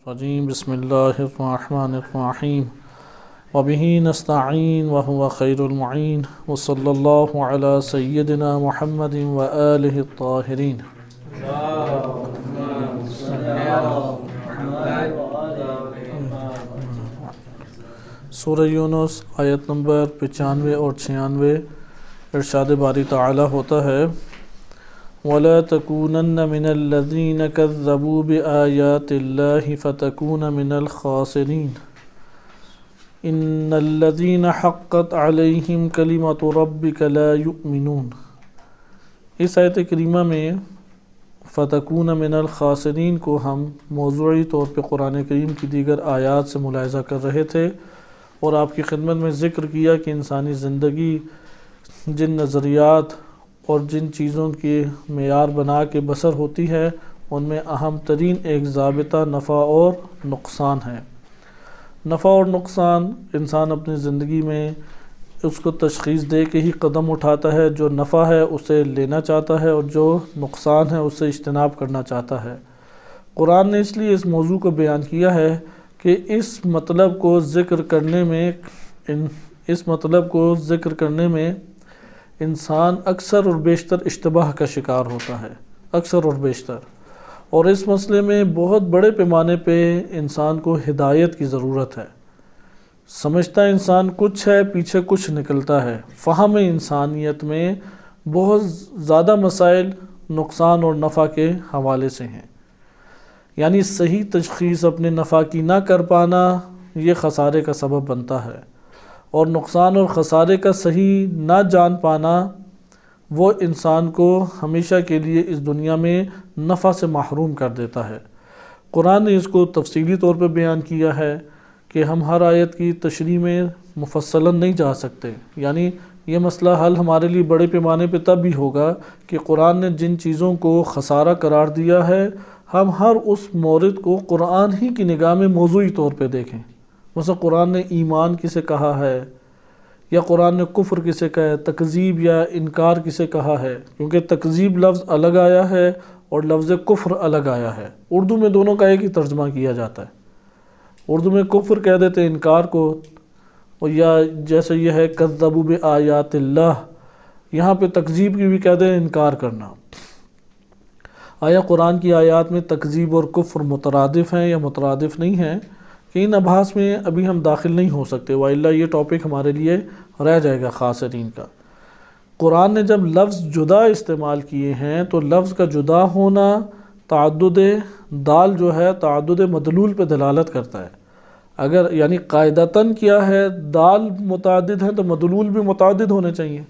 الرجیم بسم اللہ الرحمن الرحیم وبہ نستعین وهو خیر المعین وصلی اللہ علی سیدنا محمد وآلہ الطاہرین۔ سورہ یونس آیت نمبر 95 اور 96، ارشاد باری تعالی ہوتا ہے وَلَا تَكُونَنَّ مِنَ الَّذِينَ كَذَّبُوا بِآيَاتِ اللَّهِ فَتَكُونَ مِنَ الْخَاسِرِينَ إِنَّ الَّذِينَ حَقَّتْ عَلَيْهِمْ كَلِمَةُ رَبِّكَ لَا يُؤْمِنُونَ۔ اس آیت کریمہ میں فَتَكُونَ مِنَ الْخَاسِرِينَ کو ہم موضوعی طور پہ قرآن کریم کی دیگر آیات سے ملاحظہ کر رہے تھے اور آپ کی خدمت میں ذکر کیا کہ انسانی زندگی جن نظریات اور جن چیزوں کی معیار بنا کے بسر ہوتی ہے ان میں اہم ترین ایک ضابطہ نفع اور نقصان ہے۔ نفع اور نقصان انسان اپنی زندگی میں اس کو تشخیص دے کے ہی قدم اٹھاتا ہے، جو نفع ہے اسے لینا چاہتا ہے اور جو نقصان ہے اس سے اجتناب کرنا چاہتا ہے۔ قرآن نے اس لیے اس موضوع کو بیان کیا ہے کہ اس مطلب کو ذکر کرنے میں انسان اکثر اور بیشتر اشتباہ کا شکار ہوتا ہے، اکثر اور بیشتر، اور اس مسئلے میں بہت بڑے پیمانے پہ انسان کو ہدایت کی ضرورت ہے۔ سمجھتا انسان کچھ ہے، پیچھے کچھ نکلتا ہے۔ فہم انسانیت میں بہت زیادہ مسائل نقصان اور نفع کے حوالے سے ہیں، یعنی صحیح تشخیص اپنے نفع کی نہ کر پانا یہ خسارے کا سبب بنتا ہے، اور نقصان اور خسارے کا صحیح نہ جان پانا وہ انسان کو ہمیشہ کے لیے اس دنیا میں نفع سے محروم کر دیتا ہے۔ قرآن نے اس کو تفصیلی طور پہ بیان کیا ہے کہ ہم ہر آیت کی تشریح میں مفصلاً نہیں جا سکتے، یعنی یہ مسئلہ حل ہمارے لیے بڑے پیمانے پہ تب بھی ہوگا کہ قرآن نے جن چیزوں کو خسارہ قرار دیا ہے ہم ہر اس مورد کو قرآن ہی کی نگاہ میں موضوعی طور پہ دیکھیں۔ مثلا قرآن نے ایمان کسے کہا ہے، یا قرآن نے کفر کسے کہا ہے، تکذیب یا انکار کسے کہا ہے، کیونکہ تکذیب لفظ الگ آیا ہے اور لفظ کفر الگ آیا ہے۔ اردو میں دونوں کا ایک ہی ترجمہ کیا جاتا ہے، اردو میں کفر کہہ دیتے انکار کو، اور یا جیسے یہ ہے کذبوا بآیات اللہ، یہاں پہ تکذیب کی بھی کہہ دیں انکار کرنا۔ آیا قرآن کی آیات میں تکذیب اور کفر مترادف ہیں یا مترادف نہیں ہیں، کہ ان ابحاث میں ابھی ہم داخل نہیں ہو سکتے، وإلا یہ ٹاپک ہمارے لیے رہ جائے گا خاسرین کا۔ قرآن نے جب لفظ جدا استعمال کیے ہیں تو لفظ کا جدا ہونا تعدد دال جو ہے تعدد مدلول پہ دلالت کرتا ہے۔ اگر یعنی قاعدتاً کیا ہے، دال متعدد ہیں تو مدلول بھی متعدد ہونے چاہیے،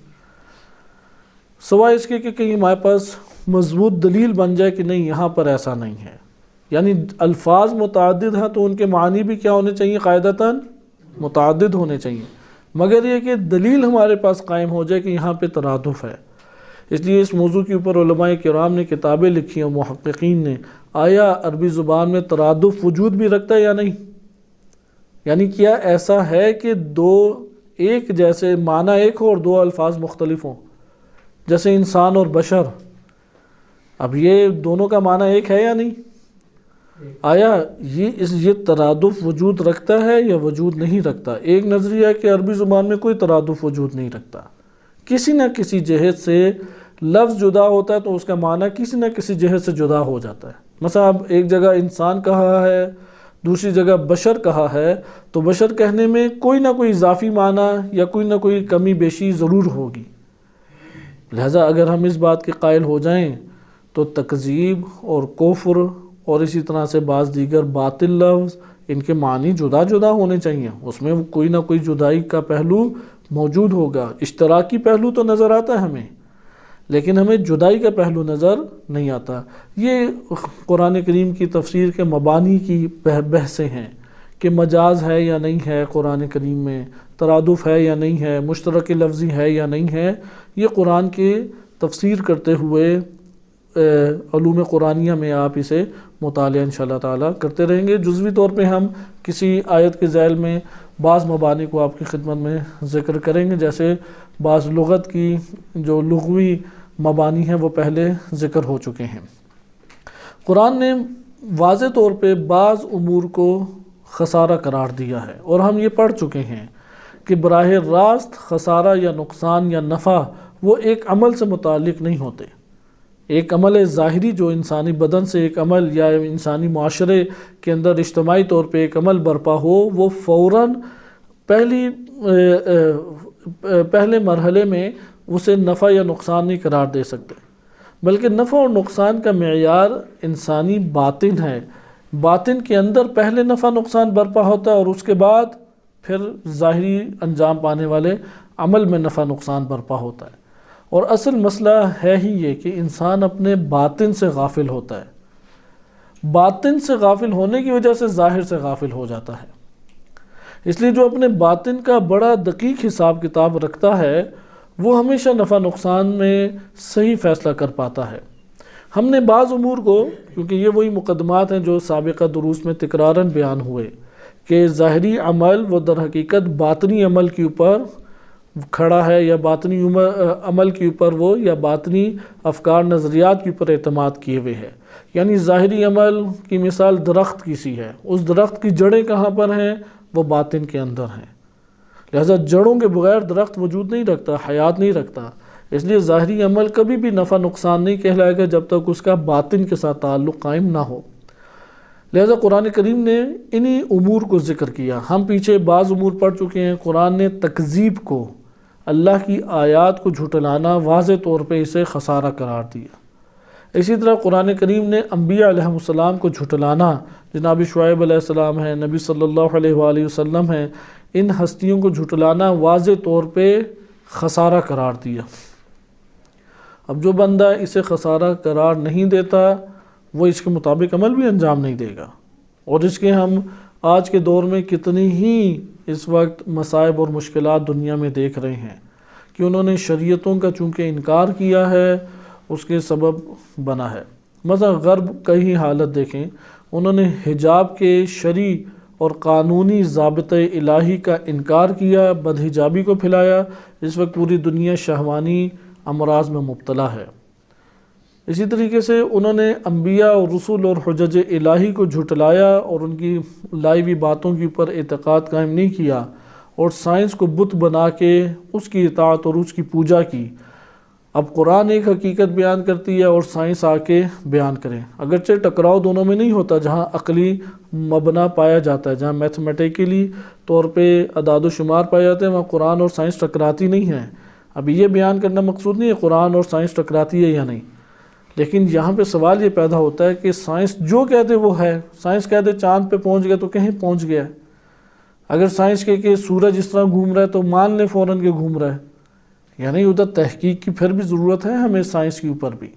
سوائے اس کے کہ کہیں ہمارے پاس مضبوط دلیل بن جائے کہ نہیں یہاں پر ایسا نہیں ہے۔ یعنی الفاظ متعدد ہیں تو ان کے معنی بھی کیا ہونے چاہیے، قاعدتاً متعدد ہونے چاہیے، مگر یہ کہ دلیل ہمارے پاس قائم ہو جائے کہ یہاں پہ ترادف ہے۔ اس لیے اس موضوع کے اوپر علماء کرام نے کتابیں لکھی اور محققین نے، آیا عربی زبان میں ترادف وجود بھی رکھتا ہے یا نہیں، یعنی کیا ایسا ہے کہ دو ایک جیسے معنی ایک ہو اور دو الفاظ مختلف ہوں، جیسے انسان اور بشر، اب یہ دونوں کا معنی ایک ہے یا نہیں؟ آیا یہ ترادف وجود رکھتا ہے یا وجود نہیں رکھتا؟ ایک نظریہ ہے کہ عربی زبان میں کوئی ترادف وجود نہیں رکھتا، کسی نہ کسی جہت سے لفظ جدا ہوتا ہے تو اس کا معنی کسی نہ کسی جہت سے جدا ہو جاتا ہے۔ مثلا اب ایک جگہ انسان کہا ہے، دوسری جگہ بشر کہا ہے، تو بشر کہنے میں کوئی نہ کوئی اضافی معنی یا کوئی نہ کوئی کمی بیشی ضرور ہوگی، لہذا اگر ہم اس بات کے قائل ہو جائیں تو تکذیب اور کفر اور اسی طرح سے بعض دیگر باطل لفظ ان کے معنی جدا جدا ہونے چاہیے، اس میں کوئی نہ کوئی جدائی کا پہلو موجود ہوگا۔ اشتراکی پہلو تو نظر آتا ہے ہمیں، لیکن ہمیں جدائی کا پہلو نظر نہیں آتا۔ یہ قرآن کریم کی تفسیر کے مبانی کی بحثیں ہیں کہ مجاز ہے یا نہیں ہے، قرآن کریم میں ترادف ہے یا نہیں ہے، مشترک لفظی ہے یا نہیں ہے، یہ قرآن کی تفسیر کرتے ہوئے علوم قرآنیہ میں آپ اسے مطالعہ انشاءاللہ تعالیٰ کرتے رہیں گے۔ جزوی طور پہ ہم کسی آیت کے ذیل میں بعض مبانی کو آپ کی خدمت میں ذکر کریں گے، جیسے بعض لغت کی جو لغوی مبانی ہیں وہ پہلے ذکر ہو چکے ہیں۔ قرآن نے واضح طور پہ بعض امور کو خسارہ قرار دیا ہے، اور ہم یہ پڑھ چکے ہیں کہ براہ راست خسارہ یا نقصان یا نفع وہ ایک عمل سے متعلق نہیں ہوتے۔ ایک عمل ظاہری جو انسانی بدن سے ایک عمل یا انسانی معاشرے کے اندر اجتماعی طور پہ ایک عمل برپا ہو، وہ فوراً پہلے مرحلے میں اسے نفع یا نقصان نہیں قرار دے سکتے، بلکہ نفع اور نقصان کا معیار انسانی باطن ہے۔ باطن کے اندر پہلے نفع نقصان برپا ہوتا ہے، اور اس کے بعد پھر ظاہری انجام پانے والے عمل میں نفع نقصان برپا ہوتا ہے۔ اور اصل مسئلہ ہے ہی یہ کہ انسان اپنے باطن سے غافل ہوتا ہے، باطن سے غافل ہونے کی وجہ سے ظاہر سے غافل ہو جاتا ہے۔ اس لیے جو اپنے باطن کا بڑا دقیق حساب کتاب رکھتا ہے وہ ہمیشہ نفع نقصان میں صحیح فیصلہ کر پاتا ہے۔ ہم نے بعض امور کو، کیونکہ یہ وہی مقدمات ہیں جو سابقہ دروس میں تکراراً بیان ہوئے، کہ ظاہری عمل وہ در حقیقت باطنی عمل کے اوپر کھڑا ہے، یا باطنی عمل کے اوپر وہ، یا باطنی افکار نظریات کے اوپر اعتماد کیے ہوئے ہے۔ یعنی ظاہری عمل کی مثال درخت کی سی ہے، اس درخت کی جڑیں کہاں پر ہیں؟ وہ باطن کے اندر ہیں۔ لہذا جڑوں کے بغیر درخت وجود نہیں رکھتا، حیات نہیں رکھتا۔ اس لیے ظاہری عمل کبھی بھی نفع نقصان نہیں کہلائے گا جب تک اس کا باطن کے ساتھ تعلق قائم نہ ہو۔ لہذا قرآن کریم نے انہی امور کو ذکر کیا۔ ہم پیچھے بعض امور پڑھ چکے ہیں۔ قرآن نے تکذیب کو، اللہ کی آیات کو جھٹلانا، واضح طور پہ اسے خسارہ قرار دیا۔ اسی طرح قرآن کریم نے انبیاء علیہ السلام کو جھٹلانا، جناب شعیب علیہ السلام ہیں، نبی صلی اللہ علیہ وآلہ وسلم ہیں، ان ہستیوں کو جھٹلانا واضح طور پہ خسارہ قرار دیا۔ اب جو بندہ اسے خسارہ قرار نہیں دیتا وہ اس کے مطابق عمل بھی انجام نہیں دے گا۔ اور اس کے ہم آج کے دور میں کتنی ہی اس وقت مصائب اور مشکلات دنیا میں دیکھ رہے ہیں کہ انہوں نے شریعتوں کا چونکہ انکار کیا ہے، اس کے سبب بنا ہے۔ مثلا غرب کا ہی حالت دیکھیں، انہوں نے حجاب کے شرعی اور قانونی ضابطۂ الہی کا انکار کیا، بدحجابی کو پھیلایا۔ اس وقت پوری دنیا شہوانی امراض میں مبتلا ہے۔ اسی طریقے سے انہوں نے انبیاء اور رسول اور حجج الہی کو جھٹلایا اور ان کی لائی ہوئی باتوں کے اوپر اعتقاد قائم نہیں کیا، اور سائنس کو بت بنا کے اس کی اطاعت اور اس کی پوجا کی۔ اب قرآن ایک حقیقت بیان کرتی ہے اور سائنس آ کے بیان کریں، اگرچہ ٹکراؤ دونوں میں نہیں ہوتا، جہاں عقلی مبنا پایا جاتا ہے، جہاں میتھمیٹیکلی طور پہ اعداد و شمار پائے جاتے ہیں، وہاں قرآن اور سائنس ٹکراتی نہیں ہیں۔ اب یہ بیان کرنا مقصود نہیں ہے قرآن اور سائنس ٹکراتی ہے یا نہیں، لیکن یہاں پہ سوال یہ پیدا ہوتا ہے کہ سائنس جو کہتے وہ ہے۔ سائنس کہتے چاند پہ پہنچ گیا تو کہیں پہنچ گیا ہے۔ اگر سائنس کہ سورج اس طرح گھوم رہا ہے تو مان لیں فوراً کہ گھوم رہا ہے، یعنی ادھر تحقیق کی پھر بھی ضرورت ہے ہمیں سائنس کے اوپر بھی۔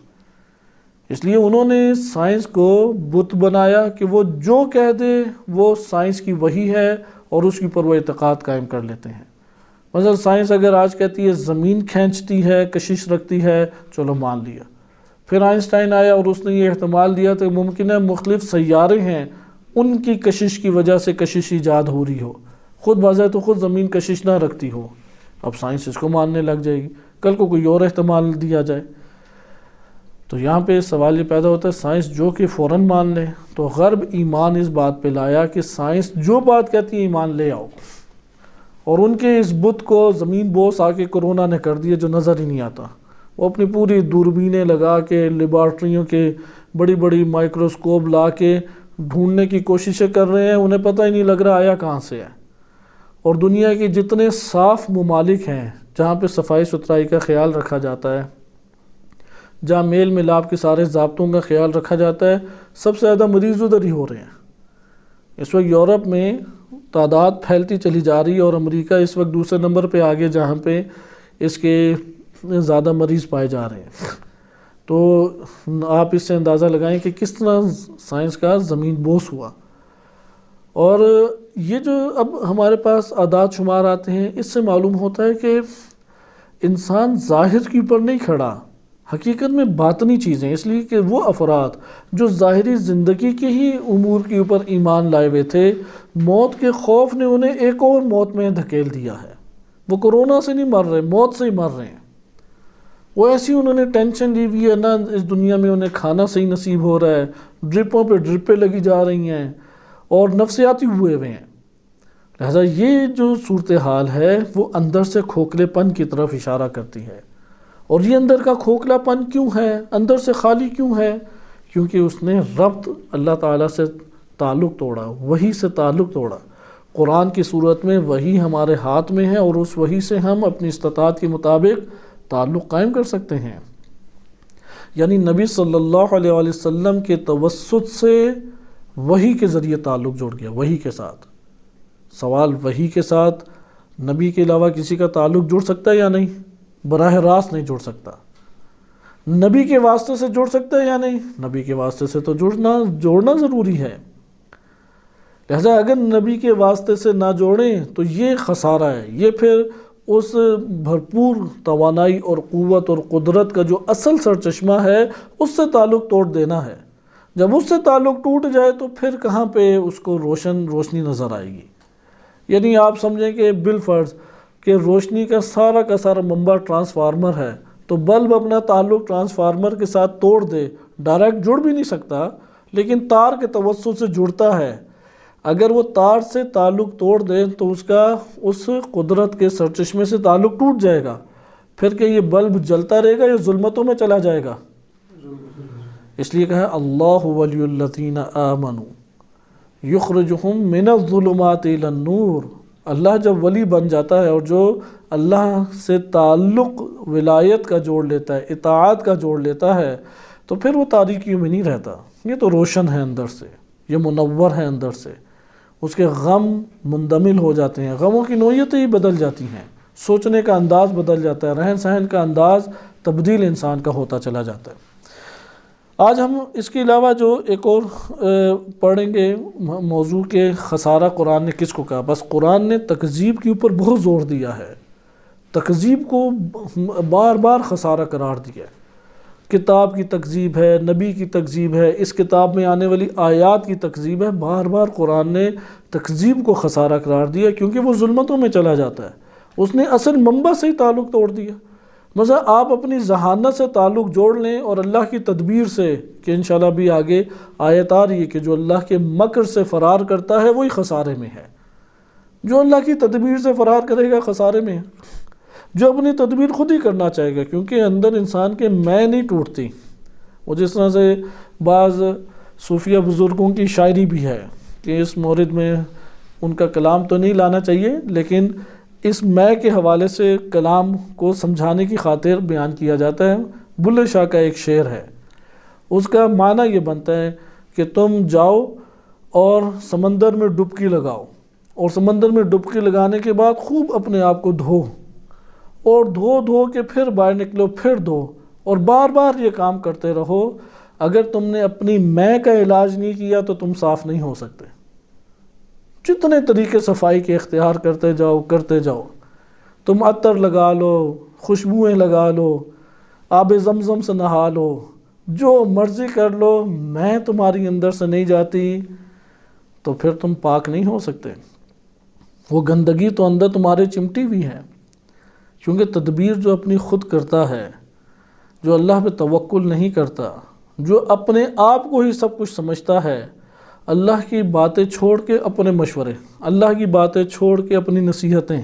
اس لیے انہوں نے سائنس کو بت بنایا کہ وہ جو کہہ دے وہ سائنس کی وحی ہے، اور اس کے اوپر وہ اعتقاد قائم کر لیتے ہیں۔ مثلا سائنس اگر آج کہتی ہے زمین کھینچتی ہے، کشش رکھتی ہے، چلو مان لیا۔ پھر آئنسٹائن آیا اور اس نے یہ احتمال دیا کہ ممکن ہے مختلف سیارے ہیں، ان کی کشش کی وجہ سے کشش ایجاد ہو رہی ہو، خود بذات تو خود زمین کشش نہ رکھتی ہو۔ اب سائنس اس کو ماننے لگ جائے گی، کل کو کوئی اور احتمال دیا جائے تو یہاں پہ سوال یہ پیدا ہوتا ہے سائنس جو کہ فوراً مان لے۔ تو غرب ایمان اس بات پہ لایا کہ سائنس جو بات کہتی ہے ایمان لے آؤ، اور ان کے اس بت کو زمین بوس آ کے کرونا نے کر دیا جو نظر ہی نہیں آتا۔ وہ اپنی پوری دوربینیں لگا کے، لیبارٹریوں کے بڑی بڑی مائکروسکوپ لا کے ڈھونڈنے کی کوششیں کر رہے ہیں، انہیں پتہ ہی نہیں لگ رہا آیا کہاں سے ہے۔ اور دنیا کے جتنے صاف ممالک ہیں جہاں پہ صفائی ستھرائی کا خیال رکھا جاتا ہے، جہاں میل ملاپ کے سارے ضابطوں کا خیال رکھا جاتا ہے، سب سے زیادہ مریض ادھر ہی ہو رہے ہیں۔ اس وقت یورپ میں تعداد پھیلتی چلی جا رہی ہے، اور امریکہ اس وقت دوسرے نمبر پہ آگے جہاں پہ اس کے زیادہ مریض پائے جا رہے ہیں۔ تو آپ اس سے اندازہ لگائیں کہ کس طرح سائنس کا زمین بوس ہوا۔ اور یہ جو اب ہمارے پاس اعداد شمار آتے ہیں، اس سے معلوم ہوتا ہے کہ انسان ظاہر کے اوپر نہیں کھڑا، حقیقت میں باطنی چیزیں، اس لیے کہ وہ افراد جو ظاہری زندگی کے ہی امور کے اوپر ایمان لائے ہوئے تھے، موت کے خوف نے انہیں ایک اور موت میں دھکیل دیا ہے۔ وہ کورونا سے نہیں مر رہے، موت سے ہی مر رہے ہیں۔ وہ ایسی انہوں نے ٹینشن لی ہوئی ہے، نہ اس دنیا میں انہیں کھانا صحیح نصیب ہو رہا ہے، ڈرپوں پہ ڈرپیں لگی جا رہی ہیں اور نفسیاتی ہوئے ہوئے ہیں۔ لہذا یہ جو صورتحال ہے وہ اندر سے کھوکھلے پن کی طرف اشارہ کرتی ہے۔ اور یہ اندر کا کھوکھلا پن کیوں ہے، اندر سے خالی کیوں ہے؟ کیونکہ اس نے ربط اللہ تعالیٰ سے تعلق توڑا، وحی سے تعلق توڑا۔ قرآن کی صورت میں وحی ہمارے ہاتھ میں ہے اور اس وحی سے ہم اپنی استطاعت کے مطابق تعلق قائم کر سکتے ہیں۔ یعنی نبی صلی اللہ علیہ وآلہ وسلم کے توسط سے وحی کے ذریعے تعلق جڑ گیا، وحی کے ساتھ۔ سوال، وحی کے ساتھ نبی کے علاوہ کسی کا تعلق جڑ سکتا ہے یا نہیں؟ براہ راست نہیں جڑ سکتا۔ نبی کے واسطے سے جڑ سکتا ہے یا نہیں؟ نبی کے واسطے سے تو جوڑنا ضروری ہے۔ لہذا اگر نبی کے واسطے سے نہ جوڑیں تو یہ خسارہ ہے، یہ پھر اس بھرپور توانائی اور قوت اور قدرت کا جو اصل سرچشمہ ہے اس سے تعلق توڑ دینا ہے۔ جب اس سے تعلق ٹوٹ جائے تو پھر کہاں پہ اس کو روشنی نظر آئے گی؟ یعنی آپ سمجھیں کہ بالفرض کہ روشنی کا سارا منبع ٹرانسفارمر ہے، تو بلب اپنا تعلق ٹرانسفارمر کے ساتھ توڑ دے، ڈائریکٹ جڑ بھی نہیں سکتا لیکن تار کے توسط سے جڑتا ہے۔ اگر وہ تار سے تعلق توڑ دے تو اس کا اس قدرت کے سرچشمے سے تعلق ٹوٹ جائے گا، پھر کہ یہ بلب جلتا رہے گا یا ظلمتوں میں چلا جائے گا؟ اس لیے کہا اللہ ولی الذین آمنوا یخرجہم من الظلمات الی النور۔ اللہ جب ولی بن جاتا ہے اور جو اللہ سے تعلق ولایت کا جوڑ لیتا ہے، اطاعت کا جوڑ لیتا ہے، تو پھر وہ تاریکیوں میں نہیں رہتا، یہ تو روشن ہے اندر سے، یہ منور ہے اندر سے۔ اس کے غم مندمل ہو جاتے ہیں، غموں کی نوعیتیں ہی بدل جاتی ہیں، سوچنے کا انداز بدل جاتا ہے، رہن سہن کا انداز تبدیل انسان کا ہوتا چلا جاتا ہے۔ آج ہم اس کے علاوہ جو ایک اور پڑھیں گے موضوع کے خسارہ قرآن نے کس کو کہا۔ بس قرآن نے تکذیب کے اوپر بہت زور دیا ہے، تکذیب کو بار بار خسارہ قرار دیا ہے۔ کتاب کی تکذیب ہے، نبی کی تکذیب ہے، اس کتاب میں آنے والی آیات کی تکذیب ہے، بار بار قرآن نے تکذیب کو خسارہ قرار دیا کیونکہ وہ ظلمتوں میں چلا جاتا ہے، اس نے اصل منبع سے ہی تعلق توڑ دیا۔ مثلا آپ اپنی ذہانت سے تعلق جوڑ لیں اور اللہ کی تدبیر سے، کہ انشاءاللہ بھی آگے آیت آ رہی ہے کہ جو اللہ کے مکر سے فرار کرتا ہے وہی خسارے میں ہے، جو اللہ کی تدبیر سے فرار کرے گا خسارے میں ہے، جو اپنی تدبیر خود ہی کرنا چاہے گا، کیونکہ اندر انسان کے میں نہیں ٹوٹتی۔ وہ جس طرح سے بعض صوفیہ بزرگوں کی شاعری بھی ہے کہ اس مورد میں ان کا کلام تو نہیں لانا چاہیے لیکن اس میں کے حوالے سے کلام کو سمجھانے کی خاطر بیان کیا جاتا ہے۔ بلے شاہ کا ایک شعر ہے، اس کا معنی یہ بنتا ہے کہ تم جاؤ اور سمندر میں ڈبکی لگاؤ، اور سمندر میں ڈبکی لگانے کے بعد خوب اپنے آپ کو دھو، اور دھو کے پھر باہر نکلو، پھر دھو، اور بار بار یہ کام کرتے رہو۔ اگر تم نے اپنی میں کا علاج نہیں کیا تو تم صاف نہیں ہو سکتے۔ جتنے طریقے صفائی کے اختیار کرتے جاؤ، تم عطر لگا لو، خوشبوئیں لگا لو، آب زمزم سے نہا لو، جو مرضی کر لو، میں تمہاری اندر سے نہیں جاتی تو پھر تم پاک نہیں ہو سکتے۔ وہ گندگی تو اندر تمہارے چمٹی ہوئی ہے، کیونکہ تدبیر جو اپنی خود کرتا ہے، جو اللہ پہ توکل نہیں کرتا، جو اپنے آپ کو ہی سب کچھ سمجھتا ہے، اللہ کی باتیں چھوڑ کے اپنے مشورے، اللہ کی باتیں چھوڑ کے اپنی نصیحتیں،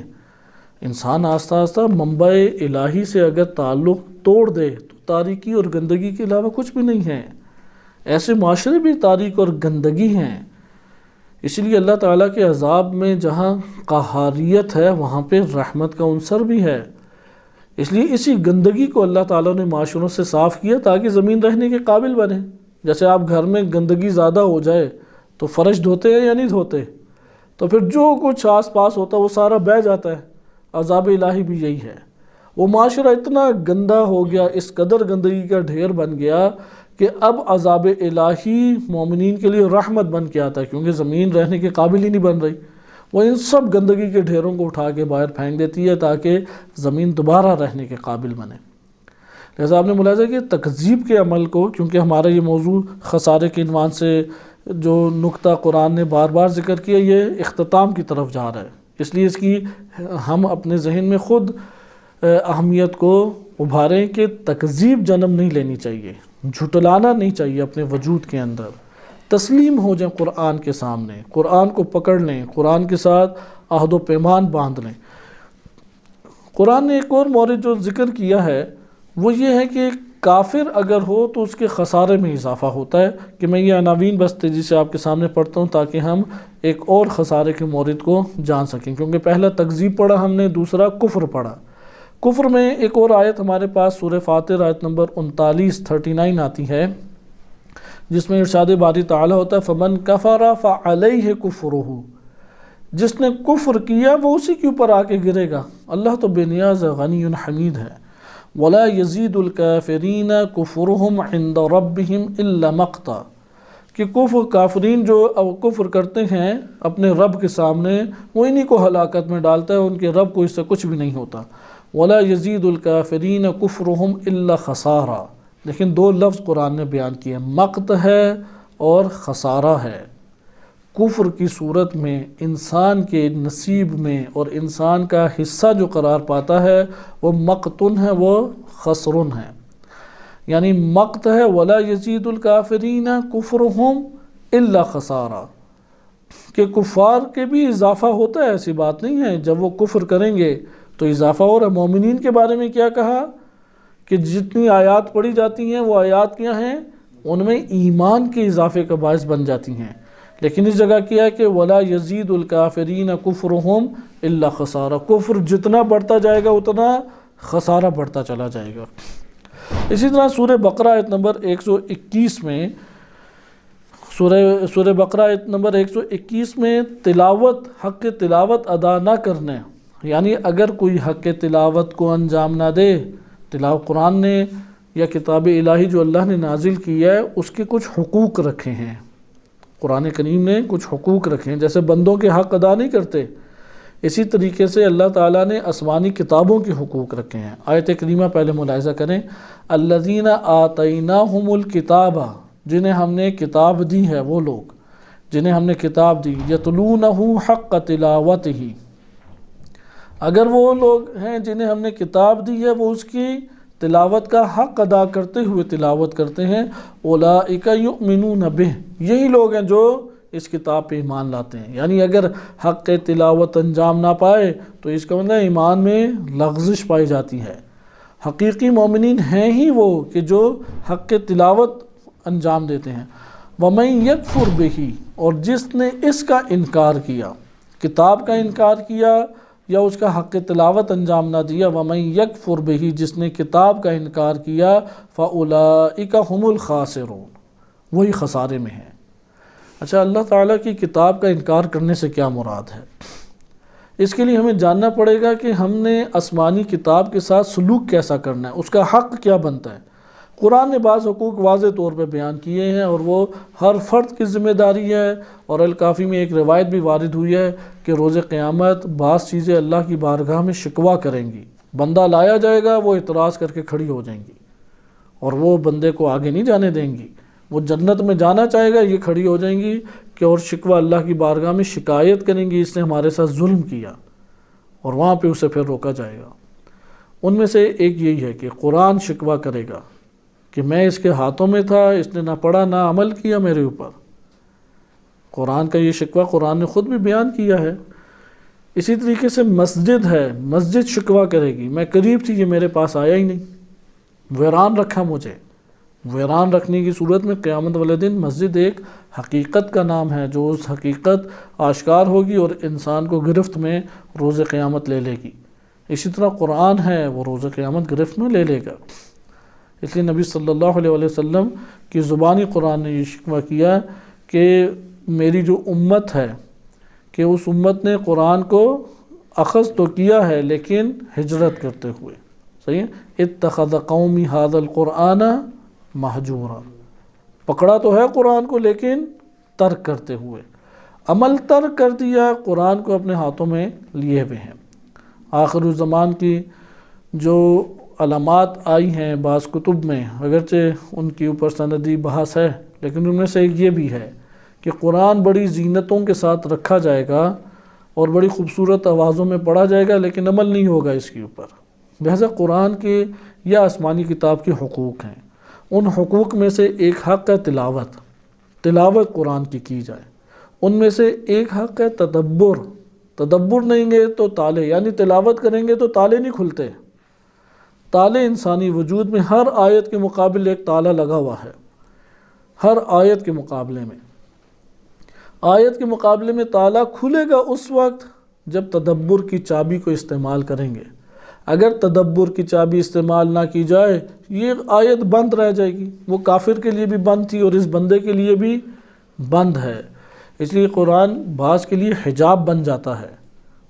انسان آہستہ آہستہ منبع الہی سے اگر تعلق توڑ دے تو تاریکی اور گندگی کے علاوہ کچھ بھی نہیں ہے۔ ایسے معاشرے بھی تاریک اور گندگی ہیں، اس لیے اللہ تعالیٰ کے عذاب میں جہاں قہاریت ہے وہاں پہ رحمت کا عنصر بھی ہے۔ اس لیے اسی گندگی کو اللہ تعالیٰ نے معاشروں سے صاف کیا تاکہ زمین رہنے کے قابل بنے۔ جیسے آپ گھر میں گندگی زیادہ ہو جائے تو فرش دھوتے ہیں یا نہیں دھوتے، تو پھر جو کچھ آس پاس ہوتا ہے وہ سارا بہہ جاتا ہے۔ عذاب الہی بھی یہی ہے، وہ معاشرہ اتنا گندا ہو گیا، اس قدر گندگی کا ڈھیر بن گیا کہ اب عذاب الہی مومنین کے لیے رحمت بن کے آتا ہے، کیونکہ زمین رہنے کے قابل ہی نہیں بن رہی۔ وہ ان سب گندگی کے ڈھیروں کو اٹھا کے باہر پھینک دیتی ہے تاکہ زمین دوبارہ رہنے کے قابل بنے۔ لہذا آپ نے ملاحظہ کہ تکذیب کے عمل کو، کیونکہ ہمارا یہ موضوع خسارے کے عنوان سے جو نقطہ قرآن نے بار بار ذکر کیا یہ اختتام کی طرف جا رہا ہے، اس لیے اس کی ہم اپنے ذہن میں خود اہمیت کو ابھاریں کہ تکذیب جنم نہیں لینی چاہیے، جھٹلانا نہیں چاہیے اپنے وجود کے اندر، تسلیم ہو جائیں قرآن کے سامنے، قرآن کو پکڑ لیں، قرآن کے ساتھ عہد و پیمان باندھ لیں۔ قرآن نے ایک اور مورد جو ذکر کیا ہے وہ یہ ہے کہ کافر اگر ہو تو اس کے خسارے میں اضافہ ہوتا ہے، کہ میں یہ عناوین بس تیزی سے آپ کے سامنے پڑھتا ہوں تاکہ ہم ایک اور خسارے کے مورد کو جان سکیں، کیونکہ پہلا تکذیب پڑھا ہم نے، دوسرا کفر پڑھا۔ کفر میں ایک اور آیت ہمارے پاس سورہ فاطر آیت نمبر 39 آتی ہے، جس میں ارشاد باری تعالیٰ ہوتا ہے فَمَنْ كَفَرَ فَعَلَيْهِ كُفْرُهُ، جس نے کفر کیا وہ اسی کے اوپر آ کے گرے گا۔ اللہ تو بے نیاز غنی حمید ہے۔ وَلَا يَزِيدُ الْكَافِرِينَ كُفْرُهُمْ عِنْدَ رَبِّهِمْ إِلَّا مَقْتًا، کہ کافرین جو کفر کرتے ہیں اپنے رب کے سامنے وہ انہی کو ہلاکت میں ڈالتا ہے، ان کے رب کو اس سے کچھ بھی نہیں ہوتا۔ وَلَا يَزِيدُ الْكَافِرِينَ كُفْرُهُمْ إِلَّا خَسَارًا، لیکن دو لفظ قرآن نے بیان کیے، مقت ہے اور خسارہ ہے۔ کفر کی صورت میں انسان کے نصیب میں اور انسان کا حصہ جو قرار پاتا ہے وہ مقتن ہے، وہ خسرن ہے۔ یعنی مقت ہے وَلَا يَزِيدُ الْكَافِرِينَ كُفْرُهُمْ إِلَّا خَسَارًا، کہ کفار کے بھی اضافہ ہوتا ہے، ایسی بات نہیں ہے، جب وہ کفر کریں گے تو اضافہ ہو رہا ہے۔ مومنین کے بارے میں کیا کہا کہ جتنی آیات پڑھی جاتی ہیں وہ آیات کیا ہیں، ان میں ایمان کے اضافے کا باعث بن جاتی ہیں، لیکن اس جگہ کیا ہے کہ وَلَا يَزِيدُ الْكَافِرِينَ كُفْرُهُمْ إِلَّا خَسَارًا، کفر جتنا بڑھتا جائے گا اتنا خسارہ بڑھتا چلا جائے گا۔ اسی طرح سورہ بقرہ آیت نمبر 121 میں سورہ بقرہ آیت نمبر 121 میں تلاوت، حق تلاوت ادا نہ کرنے، یعنی اگر کوئی حق تلاوت کو انجام نہ دے، تلاوت قرآن نے یا کتاب الہی جو اللہ نے نازل کی ہے اس کے کچھ حقوق رکھے ہیں، قرآن کریم نے کچھ حقوق رکھے ہیں، جیسے بندوں کے حق ادا نہیں کرتے، اسی طریقے سے اللہ تعالیٰ نے آسمانی کتابوں کے حقوق رکھے ہیں۔ آیت کریمہ پہلے ملاحظہ کریں، الذین آتیناہم الکتاب، جنہیں ہم نے کتاب دی ہے، وہ لوگ جنہیں ہم نے کتاب دی، یتلونہ حق تلاوتہ، اگر وہ لوگ ہیں جنہیں ہم نے کتاب دی ہے وہ اس کی تلاوت کا حق ادا کرتے ہوئے تلاوت کرتے ہیں، اولئک یؤمنون بہ، یہی لوگ ہیں جو اس کتاب پہ ایمان لاتے ہیں۔ یعنی اگر حق تلاوت انجام نہ پائے تو اس کا مطلب ایمان میں لغزش پائی جاتی ہے۔ حقیقی مومنین ہیں ہی وہ کہ جو حق تلاوت انجام دیتے ہیں۔ وَمَن یکفر بہ، اور جس نے اس کا انکار کیا، کتاب کا انکار کیا یا اس کا حق تلاوت انجام نہ دیا، وَمَن یکفر بہ، جس نے کتاب کا انکار کیا، فَأُولَئِکَ هُمُ الْخَاسِرُونَ، وہی خسارے میں ہیں۔ اچھا، اللہ تعالیٰ کی کتاب کا انکار کرنے سے کیا مراد ہے؟ اس کے لیے ہمیں جاننا پڑے گا کہ ہم نے آسمانی کتاب کے ساتھ سلوک کیسا کرنا ہے، اس کا حق کیا بنتا ہے۔ قرآن نے بعض حقوق واضح طور پہ بیان کیے ہیں اور وہ ہر فرد کی ذمہ داری ہے، اور الکافی میں ایک روایت بھی وارد ہوئی ہے کہ روز قیامت بعض چیزیں اللہ کی بارگاہ میں شکوہ کریں گی، بندہ لایا جائے گا، وہ اعتراض کر کے کھڑی ہو جائیں گی اور وہ بندے کو آگے نہیں جانے دیں گی، وہ جنت میں جانا چاہے گا، یہ کھڑی ہو جائیں گی کہ اور شکوہ اللہ کی بارگاہ میں شکایت کریں گی، اس نے ہمارے ساتھ ظلم کیا، اور وہاں پہ اسے پھر روکا جائے گا۔ ان میں سے ایک یہی ہے کہ قرآن شکوہ کرے گا کہ میں اس کے ہاتھوں میں تھا، اس نے نہ پڑھا نہ عمل کیا میرے اوپر۔ قرآن کا یہ شکوہ قرآن نے خود بھی بیان کیا ہے۔ اسی طریقے سے مسجد ہے، مسجد شکوہ کرے گی، میں قریب تھی، یہ میرے پاس آیا ہی نہیں، ویران رکھا مجھے۔ ویران رکھنے کی صورت میں قیامت والے دن مسجد ایک حقیقت کا نام ہے جو اس حقیقت آشکار ہوگی اور انسان کو گرفت میں روز قیامت لے لے گی۔ اسی طرح قرآن ہے، وہ روز قیامت گرفت میں لے لے گا۔ اس لیے نبی صلی اللہ علیہ وسلم کی زبانی قرآن نے یہ شکوہ کیا کہ میری جو امت ہے، کہ اس امت نے قرآن کو اخذ تو کیا ہے لیکن ہجرت کرتے ہوئے، صحیح ہے، اتخذ قومی ھذا القرآن مہجورا، پکڑا تو ہے قرآن کو لیکن ترک کرتے ہوئے، عمل ترک کر دیا، قرآن کو اپنے ہاتھوں میں لیے ہوئے ہیں۔ آخر الزمان کی جو علامات آئی ہیں بعض کتب میں، اگرچہ ان کے اوپر سندی بحث ہے، لیکن ان میں سے یہ بھی ہے کہ قرآن بڑی زینتوں کے ساتھ رکھا جائے گا اور بڑی خوبصورت آوازوں میں پڑھا جائے گا، لیکن عمل نہیں ہوگا اس کے اوپر، لہذا قرآن کے یا آسمانی کتاب کے حقوق ہیں، ان حقوق میں سے ایک حق ہے تلاوت قرآن کی جائے، ان میں سے ایک حق ہے تدبر نہیں گے تو تالے، یعنی تلاوت کریں گے تو تالے نہیں کھلتے، تالے انسانی وجود میں ہر آیت کے مقابل ایک تالا لگا ہوا ہے، ہر آیت کے مقابلے میں تالا کھلے گا اس وقت جب تدبر کی چابی کو استعمال کریں گے۔ اگر تدبر کی چابی استعمال نہ کی جائے یہ آیت بند رہ جائے گی، وہ کافر کے لیے بھی بند تھی اور اس بندے کے لیے بھی بند ہے۔ اس لیے قرآن بعض کے لیے حجاب بن جاتا ہے،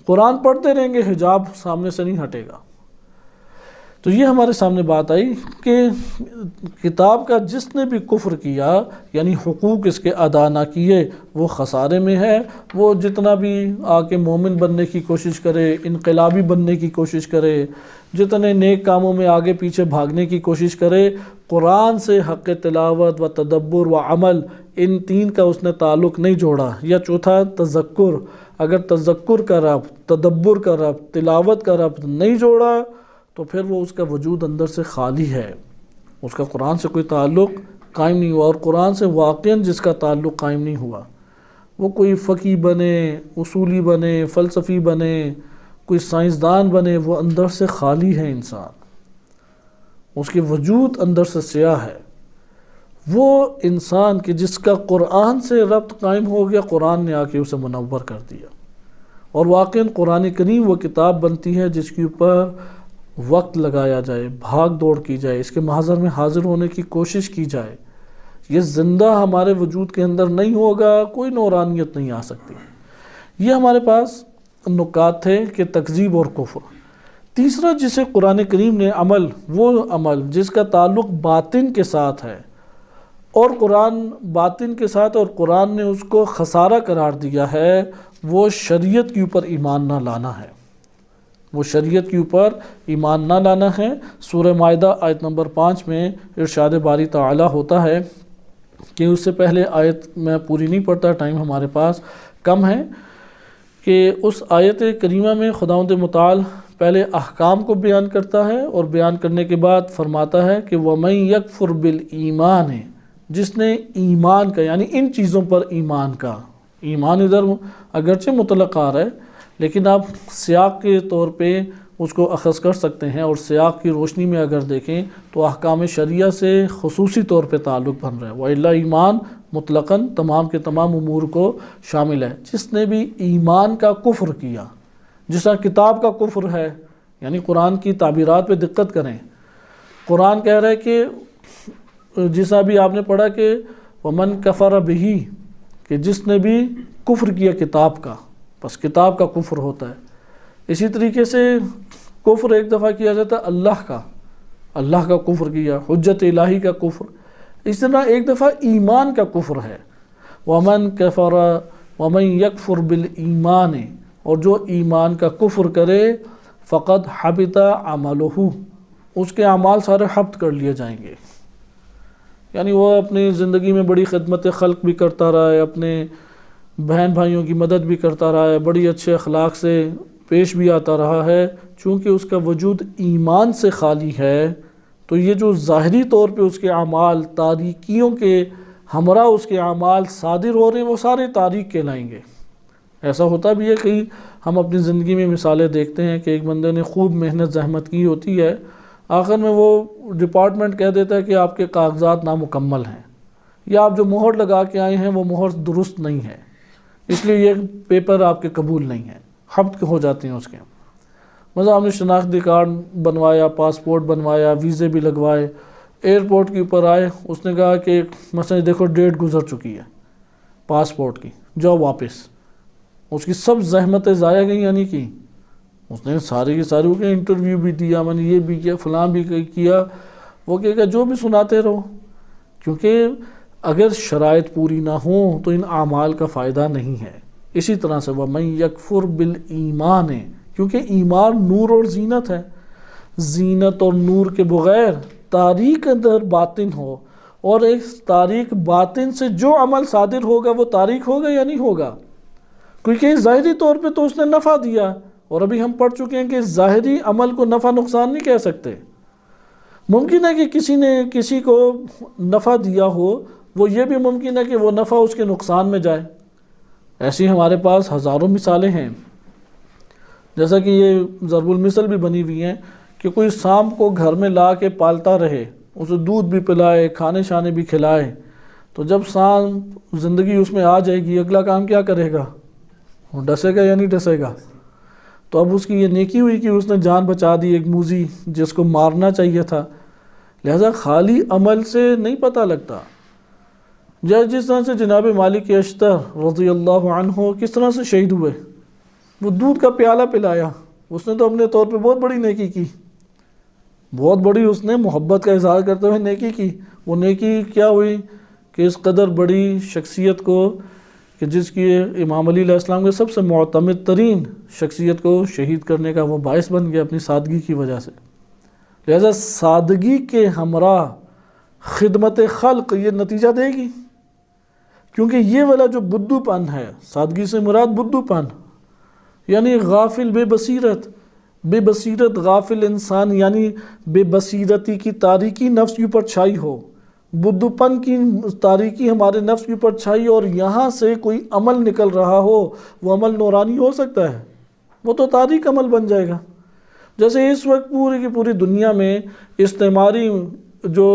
قرآن پڑھتے رہیں گے حجاب سامنے سے نہیں ہٹے گا۔ تو یہ ہمارے سامنے بات آئی کہ کتاب کا جس نے بھی کفر کیا، یعنی حقوق اس کے ادا نہ کیے، وہ خسارے میں ہے۔ وہ جتنا بھی آ کے مومن بننے کی کوشش کرے، انقلابی بننے کی کوشش کرے، جتنے نیک کاموں میں آگے پیچھے بھاگنے کی کوشش کرے، قرآن سے حق تلاوت و تدبر و عمل ان تین کا اس نے تعلق نہیں جوڑا۔ یا چوتھا تذکر، اگر تذکر کا ربط، تدبر کا ربط، تلاوت کا ربط نہیں جوڑا تو پھر وہ اس کا وجود اندر سے خالی ہے، اس کا قرآن سے کوئی تعلق قائم نہیں ہوا۔ اور قرآن سے واقعاً جس کا تعلق قائم نہیں ہوا، وہ کوئی فقی بنے، اصولی بنے، فلسفی بنے، کوئی سائنسدان بنے، وہ اندر سے خالی ہے انسان، اس کے وجود اندر سے سیاہ ہے۔ وہ انسان کہ جس کا قرآن سے ربط قائم ہو گیا، قرآن نے آ کے اسے منور کر دیا۔ اور واقعاً قرآن کریم وہ کتاب بنتی ہے جس کے اوپر وقت لگایا جائے، بھاگ دوڑ کی جائے، اس کے محضر میں حاضر ہونے کی کوشش کی جائے۔ یہ زندہ ہمارے وجود کے اندر نہیں ہوگا، کوئی نورانیت نہیں آ سکتی۔ یہ ہمارے پاس نکات تھے کہ تکذیب اور کفر۔ تیسرا جسے قرآن کریم نے وہ عمل جس کا تعلق باطن کے ساتھ ہے اور قرآن نے اس کو خسارہ قرار دیا ہے، وہ شریعت کے اوپر ایمان نہ لانا ہے۔ سورہ مائدہ آیت نمبر 5 میں ارشاد باری تعالی ہوتا ہے کہ اس سے پہلے آیت میں پوری نہیں پڑھتا، ٹائم ہمارے پاس کم ہے، کہ اس آیت کریمہ میں خداوند متعال پہلے احکام کو بیان کرتا ہے اور بیان کرنے کے بعد فرماتا ہے کہ وَمَن يَكْفُرْ بِالْإِيمَانِ، جس نے ایمان کا، یعنی ان چیزوں پر ایمان ادھر اگرچہ مطلق آ رہا ہے لیکن آپ سیاق کے طور پہ اس کو اخذ کر سکتے ہیں، اور سیاق کی روشنی میں اگر دیکھیں تو احکام شریعہ سے خصوصی طور پہ تعلق بن رہا ہے۔ وَإِلَّا ایمان مطلقاً تمام کے تمام امور کو شامل ہے۔ جس نے بھی ایمان کا کفر کیا، جس طرح کتاب کا کفر ہے، یعنی قرآن کی تعبیرات پہ دقت کریں، قرآن کہہ رہا ہے کہ جیسا بھی آپ نے پڑھا کہ وَمَن كَفَرَ بِهِ، کہ جس نے بھی کفر کیا کتاب کا، بس کتاب کا کفر ہوتا ہے۔ اسی طریقے سے کفر ایک دفعہ کیا جاتا ہے اللہ کا کفر کیا، حجت الہی کا کفر۔ اس طرح ایک دفعہ ایمان کا کفر ہے، وَمَن يَكْفُرْ بِالْإِيمَانِ، اور جو ایمان کا کفر کرے فَقَدْ حَبِطَ عَمَلُهُ، اس کے اعمال سارے حبط کر لیے جائیں گے۔ یعنی وہ اپنی زندگی میں بڑی خدمت خلق بھی کرتا رہا ہے، اپنے بہن بھائیوں کی مدد بھی کرتا رہا ہے، بڑی اچھے اخلاق سے پیش بھی آتا رہا ہے، چونکہ اس کا وجود ایمان سے خالی ہے تو یہ جو ظاہری طور پہ اس کے اعمال تاریکیوں کے ہمراہ اس کے اعمال صادر ہو رہے ہیں، وہ سارے تاریک کہلائیں گے۔ ایسا ہوتا بھی ہے کہ ہم اپنی زندگی میں مثالیں دیکھتے ہیں کہ ایک بندے نے خوب محنت زحمت کی ہوتی ہے، آخر میں وہ ڈپارٹمنٹ کہہ دیتا ہے کہ آپ کے کاغذات نامکمل ہیں، یا آپ جو مہر لگا کے آئے ہیں وہ مہر درست نہیں ہے، اس لیے یہ پیپر آپ کے قبول نہیں ہیں، حبط ہو جاتے ہیں اس کے۔ مثلا ہم نے شناختی کارڈ بنوایا، پاسپورٹ بنوایا، ویزے بھی لگوائے، ایئرپورٹ کے اوپر آئے، اس نے کہا کہ مثلا دیکھو ڈیٹ گزر چکی ہے پاسپورٹ کی، جاؤ واپس۔ اس کی سب زحمتیں ضائع گئیں یا نہیں کی؟ اس نے سارے کی ساری کے انٹرویو بھی دیا، میں نے یہ بھی کیا، فلاں بھی کیا، وہ کہ جو بھی سناتے رہو، کیونکہ اگر شرائط پوری نہ ہوں تو ان اعمال کا فائدہ نہیں ہے۔ اسی طرح سے وَمَن يَكْفُرْ بِالْإِيمَانِ، کیونکہ ایمان نور اور زینت ہے، زینت اور نور کے بغیر تاریک اندر باطن ہو، اور ایک تاریک باطن سے جو عمل صادر ہوگا وہ تاریک ہوگا یا نہیں ہوگا؟ کیونکہ ظاہری طور پہ تو اس نے نفع دیا، اور ابھی ہم پڑھ چکے ہیں کہ ظاہری عمل کو نفع نقصان نہیں کہہ سکتے. ممکن ہے کہ کسی نے کسی کو نفع دیا ہو، وہ یہ بھی ممکن ہے کہ وہ نفع اس کے نقصان میں جائے. ایسی ہمارے پاس ہزاروں مثالیں ہیں. جیسا کہ یہ ضرب المثل بھی بنی ہوئی ہیں کہ کوئی سانپ کو گھر میں لا کے پالتا رہے، اسے دودھ بھی پلائے، کھانے شانے بھی کھلائے، تو جب سانپ زندگی اس میں آ جائے گی اگلا کام کیا کرے گا؟ وہ ڈسے گا یا نہیں ڈسے گا؟ تو اب اس کی یہ نیکی ہوئی کہ اس نے جان بچا دی ایک موذی جس کو مارنا چاہیے تھا. لہذا خالی عمل سے نہیں پتہ لگتا. جس طرح سے جناب مالک اشتر رضی اللہ عنہ کس طرح سے شہید ہوئے، وہ دودھ کا پیالہ پلایا، اس نے تو اپنے طور پہ بہت بڑی نیکی کی، بہت بڑی اس نے محبت کا اظہار کرتے ہوئے نیکی کی. وہ نیکی کیا ہوئی کہ اس قدر بڑی شخصیت کو، کہ جس کی امام علی علیہ السلام کے سب سے معتمد ترین شخصیت کو شہید کرنے کا وہ باعث بن گیا اپنی سادگی کی وجہ سے. لہذا سادگی کے ہمراہ خدمت خلق یہ نتیجہ دے گی، کیونکہ یہ والا جو بدو پن ہے، سادگی سے مراد بدو پن یعنی غافل بے بصیرت غافل انسان، یعنی بے بصیرتی کی تاریکی نفس کے اوپر چھائی ہو، بدو پن کی تاریکی ہمارے نفس کے اوپر چھائی، اور یہاں سے کوئی عمل نکل رہا ہو، وہ عمل نورانی ہو سکتا ہے؟ وہ تو تاریک عمل بن جائے گا. جیسے اس وقت پوری کی پوری دنیا میں استعماری جو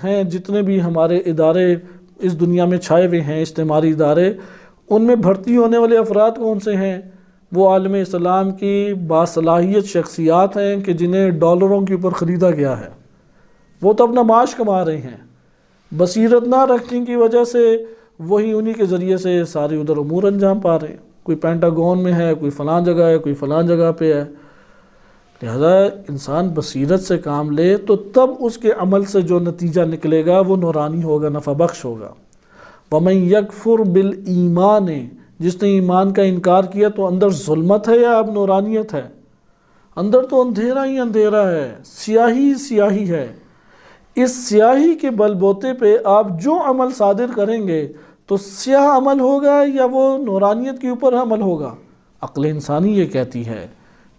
ہیں جتنے بھی ہمارے ادارے اس دنیا میں چھائے ہوئے ہیں، استعماری ادارے، ان میں بھرتی ہونے والے افراد کون سے ہیں؟ وہ عالم اسلام کی باصلاحیت شخصیات ہیں کہ جنہیں ڈالروں کے اوپر خریدا گیا ہے. وہ تو اپنا معاش کما رہے ہیں، بصیرت نہ رکھنے کی وجہ سے وہی انہی کے ذریعے سے سارے ادھر امور انجام پا رہے ہیں. کوئی پینٹاگون میں ہے، کوئی فلاں جگہ ہے، کوئی فلاں جگہ پہ ہے. لہذا انسان بصیرت سے کام لے تو تب اس کے عمل سے جو نتیجہ نکلے گا وہ نورانی ہوگا، نفع بخش ہوگا. وَمَن يَكْفُرْ بِالْإِيمَانِ، جس نے ایمان کا انکار کیا تو اندر ظلمت ہے یا اب نورانیت ہے؟ اندر تو اندھیرا ہی اندھیرا ہے، سیاہی سیاہی ہے. اس سیاہی کے بل بوتے پہ آپ جو عمل صادر کریں گے تو سیاہ عمل ہوگا یا وہ نورانیت کے اوپر عمل ہوگا؟ عقل انسانی یہ کہتی ہے.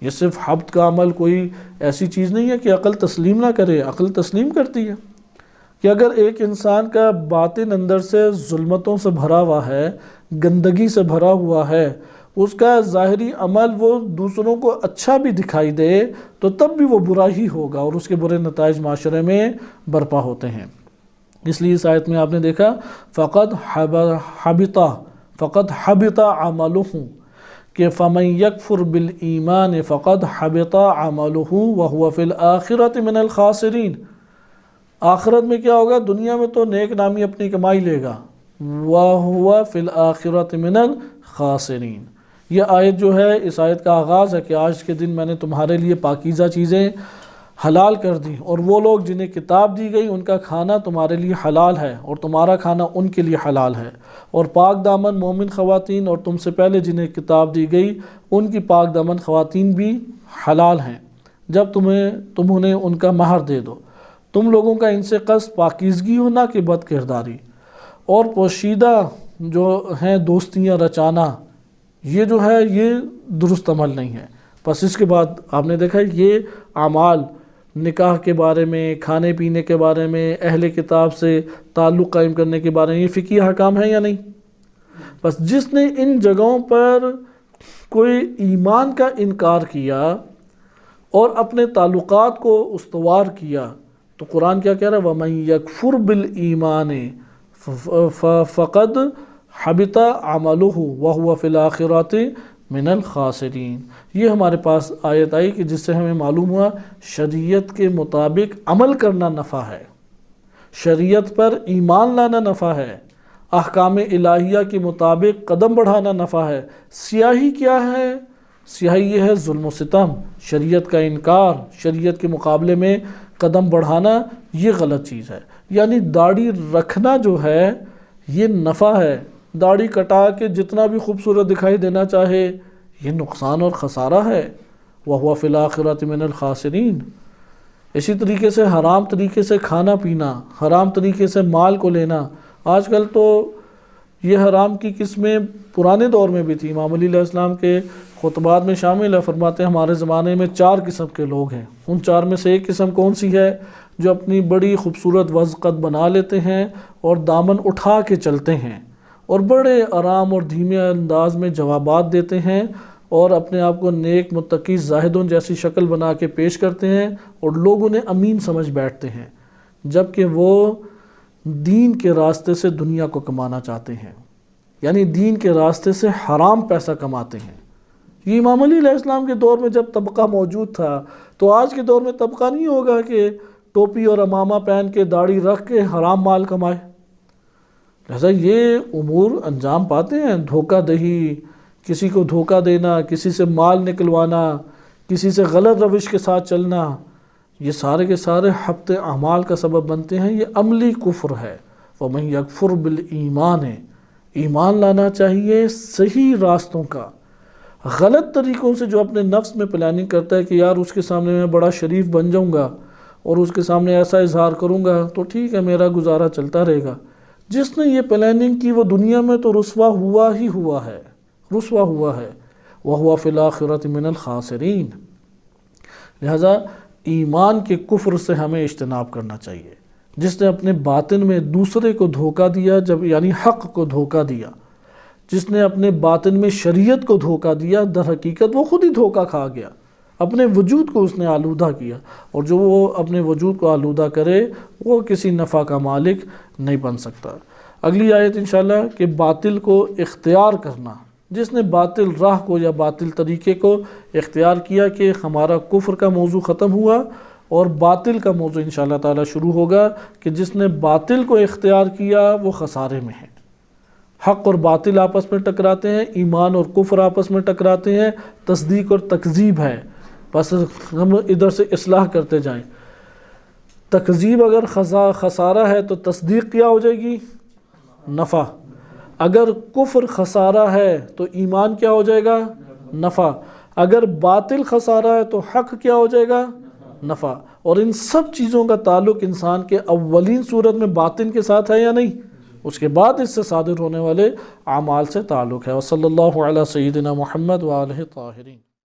یہ صرف حبت کا عمل کوئی ایسی چیز نہیں ہے کہ عقل تسلیم نہ کرے. عقل تسلیم کرتی ہے کہ اگر ایک انسان کا باطن اندر سے ظلمتوں سے بھرا ہوا ہے، گندگی سے بھرا ہوا ہے، اس کا ظاہری عمل وہ دوسروں کو اچھا بھی دکھائی دے تو تب بھی وہ برا ہی ہوگا اور اس کے برے نتائج معاشرے میں برپا ہوتے ہیں. اس لیے اس آیت میں آپ نے دیکھا فقط حبط عملہ، کہ فَمَن يَكْفُرْ بِالْإِيمَانِ فَقَدْ حَبِطَ عَمَلُهُ وَهُوَ فِي الْآخِرَةِ مِنَ الْخَاسِرِينَ. آخرت میں کیا ہوگا؟ دنیا میں تو نیک نامی اپنی کمائی لے گا، وَهُوَ فِي الْآخِرَةِ مِنَ الْخَاسِرِينَ. یہ آیت جو ہے، اس آیت کا آغاز ہے کہ آج کے دن میں نے تمہارے لیے پاکیزہ چیزیں حلال کر دی، اور وہ لوگ جنہیں کتاب دی گئی ان کا کھانا تمہارے لیے حلال ہے اور تمہارا کھانا ان کے لیے حلال ہے. اور پاک دامن مومن خواتین اور تم سے پہلے جنہیں کتاب دی گئی ان کی پاک دامن خواتین بھی حلال ہیں جب تم انہیں ان کا مہر دے دو. تم لوگوں کا ان سے قصد پاکیزگی ہونا کہ بد کرداری، اور پوشیدہ جو ہیں دوستیاں رچانا، یہ جو ہے یہ درست عمل نہیں ہے. پس اس کے بعد آپ نے دیکھا یہ اعمال، نکاح کے بارے میں، کھانے پینے کے بارے میں، اہل کتاب سے تعلق قائم کرنے کے بارے میں، یہ فقہی احکام ہے یا نہیں؟ بس جس نے ان جگہوں پر کوئی ایمان کا انکار کیا اور اپنے تعلقات کو استوار کیا تو قرآن کیا کہہ رہا ہے؟ وَمَن يَكْفُرْ بِالْإِيمَانِ فَقَدْ حَبِطَ عَمَلُهُ وَهُوَ فِي الْآخِرَةِ من الخاسرین. یہ ہمارے پاس آیت آئی کہ جس سے ہمیں معلوم ہوا شریعت کے مطابق عمل کرنا نفع ہے، شریعت پر ایمان لانا نفع ہے، احکام الہیہ کے مطابق قدم بڑھانا نفع ہے. سیاہی کیا ہے؟ سیاہی یہ ہے ظلم و ستم، شریعت کا انکار، شریعت کے مقابلے میں قدم بڑھانا، یہ غلط چیز ہے. یعنی داڑھی رکھنا جو ہے یہ نفع ہے، داڑھی کٹا کے جتنا بھی خوبصورت دکھائی دینا چاہے یہ نقصان اور خسارہ ہے. وَهُوَ فِي الْآخِرَةِ مِنَ الْخَاسِرِينَ. اسی طریقے سے حرام طریقے سے کھانا پینا، حرام طریقے سے مال کو لینا. آج کل تو یہ حرام کی قسمیں پرانے دور میں بھی تھی، امام علی علیہ السلام کے خطبات میں شامل ہے، فرماتے ہیں ہمارے زمانے میں 4 قسم کے لوگ ہیں، ان 4 میں سے ایک قسم کون سی ہے؟ جو اپنی بڑی خوبصورت وضقت بنا لیتے ہیں اور دامن اٹھا کے چلتے ہیں اور بڑے آرام اور دھیمے انداز میں جوابات دیتے ہیں اور اپنے آپ کو نیک متقی زاہدوں جیسی شکل بنا کے پیش کرتے ہیں اور لوگ انہیں امین سمجھ بیٹھتے ہیں، جبکہ وہ دین کے راستے سے دنیا کو کمانا چاہتے ہیں، یعنی دین کے راستے سے حرام پیسہ کماتے ہیں۔ یہ امام علی علیہ السلام کے دور میں جب طبقہ موجود تھا، تو آج کے دور میں طبقہ نہیں ہوگا کہ ٹوپی اور امامہ پہن کے داڑھی رکھ کے حرام مال کمائے۔ لہذا یہ امور انجام پاتے ہیں، دھوکہ دہی، کسی کو دھوکہ دینا، کسی سے مال نکلوانا، کسی سے غلط روش کے ساتھ چلنا، یہ سارے کے سارے حبط اعمال کا سبب بنتے ہیں۔ یہ عملی کفر ہے۔ وَمَن يَكْفُرْ بِالْإِيمَانِ، ایمان لانا چاہیے صحیح راستوں کا، غلط طریقوں سے جو اپنے نفس میں پلاننگ کرتا ہے کہ یار اس کے سامنے میں بڑا شریف بن جاؤں گا اور اس کے سامنے ایسا اظہار کروں گا تو ٹھیک ہے میرا گزارا چلتا رہے گا۔ جس نے یہ پلاننگ کی وہ دنیا میں تو رسوا ہوا ہی ہوا ہے، رسوا ہوا ہے، وَهُوَ فِي الْآخِرَةِ مِنَ الْخَاسِرِينَ۔ لہذا ایمان کے کفر سے ہمیں اجتناب کرنا چاہیے۔ جس نے اپنے باطن میں دوسرے کو دھوکہ دیا، جب یعنی حق کو دھوکہ دیا، جس نے اپنے باطن میں شریعت کو دھوکہ دیا، در حقیقت وہ خود ہی دھوکہ کھا گیا، اپنے وجود کو اس نے آلودہ کیا، اور جو وہ اپنے وجود کو آلودہ کرے وہ کسی نفع کا مالک نہیں بن سکتا۔ اگلی آیت انشاءاللہ کہ باطل کو اختیار کرنا، جس نے باطل راہ کو یا باطل طریقے کو اختیار کیا کہ ہمارا کفر کا موضوع ختم ہوا اور باطل کا موضوع انشاءاللہ تعالی شروع ہوگا کہ جس نے باطل کو اختیار کیا وہ خسارے میں ہے۔ حق اور باطل آپس میں ٹکراتے ہیں، ایمان اور کفر آپس میں ٹکراتے ہیں، تصدیق اور تکذیب ہے۔ بس ہم ادھر سے اصلاح کرتے جائیں۔ تکذیب اگر خسارہ ہے تو تصدیق کیا ہو جائے گی؟ نفع۔ اگر کفر خسارہ ہے تو ایمان کیا ہو جائے گا؟ نفع۔ اگر باطل خسارہ ہے تو حق کیا ہو جائے گا؟ نفع۔ اور ان سب چیزوں کا تعلق انسان کے اولین صورت میں باطن کے ساتھ ہے یا نہیں؟ اس کے بعد اس سے صادر ہونے والے اعمال سے تعلق ہے۔ وصلی اللہ علی سیدنا محمد وآلہ الطاہرین۔